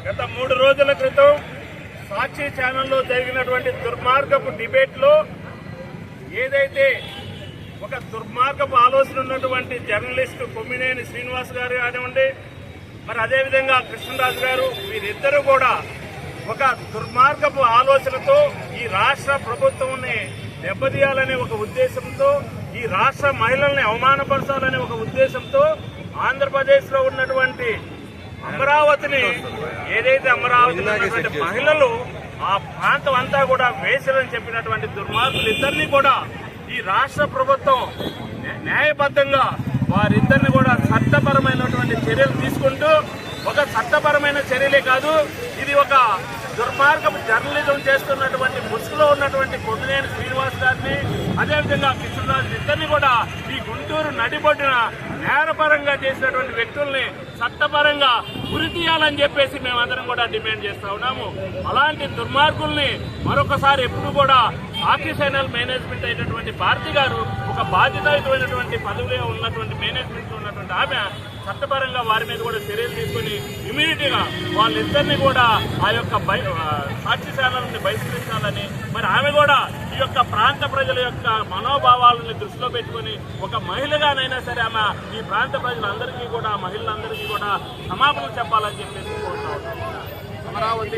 గత 3 రోజుల క్రితం సాక్షి ఛానల్లో జరిగినటువంటి దుర్మార్గపు డిబేట్లో ఏదైతే ఒక దుర్మార్గపు ఆలోచన ఉన్నటువంటి జర్నలిస్టు కొమ్మినేని శ్రీనివాస్ గారు కానివ్వండి, మరి అదేవిధంగా కృష్ణరాజు గారు, వీరిద్దరూ కూడా ఒక దుర్మార్గపు ఆలోచనతో ఈ రాష్ట్ర ప్రభుత్వాన్ని దెబ్బతీయాలనే ఒక ఉద్దేశంతో, ఈ రాష్ట్ర మహిళల్ని అవమానపరచాలనే ఒక ఉద్దేశంతో ఆంధ్రప్రదేశ్లో ఉన్నటువంటి అమరావతిని, ఏదైతే అమరావతిలో ఉన్నటువంటి మహిళలు ఆ ప్రాంతం అంతా కూడా వేసరని చెప్పినటువంటి దుర్మార్గులు ఇద్దరిని కూడా ఈ రాష్ట్ర ప్రభుత్వం న్యాయబద్ధంగా వారిద్దరిని కూడా చట్టపరమైనటువంటి చర్యలు తీసుకుంటూ, ఒక చట్టపరమైన చర్యలే కాదు, ఇది ఒక దుర్మార్గపు జర్నలిజం చేస్తున్నటువంటి ముసుగులో ఉన్నటువంటి కొమ్మినేని శ్రీనివాస్ గారిని, అదేవిధంగా కృష్ణరాజు ఇద్దరిని కూడా ఈ గుంటూరు నడిబొడ్డున నేరపరంగా చేసినటువంటి వ్యక్తుల్ని చట్టపరంగా ఉరి తీయాలని చెప్పేసి మేమందరం కూడా డిమాండ్ చేస్తా ఉన్నాము. అలాంటి దుర్మార్గుల్ని మరొకసారి ఎప్పుడు కూడా సాక్షి ఛానల్ మేనేజ్మెంట్ అయినటువంటి భారతి గారు, ఒక బాధ్యతాయుతమైనటువంటి పదవిలో ఉన్నటువంటి మేనేజ్మెంట్ ఉన్నటువంటి ఆమె చట్టపరంగా వారి మీద కూడా చర్యలు తీసుకుని ఇమీడియట్గా వాళ్ళిద్దరిని కూడా ఆ యొక్క సాక్షి ఛానల్ని బహిష్కరించాలని, మరి ఆమె కూడా ఈ యొక్క ప్రాంత ప్రజల యొక్క మనోభావాలను దృష్టిలో పెట్టుకుని ఒక మహిళగానైనా సరే ఆమె ఈ ప్రాంత ప్రజలందరికీ కూడా, మహిళలందరికీ కూడా క్షమాపణలు చెప్పాలని చెప్పేసి కోరుతా ఉన్నాం. అమరావతి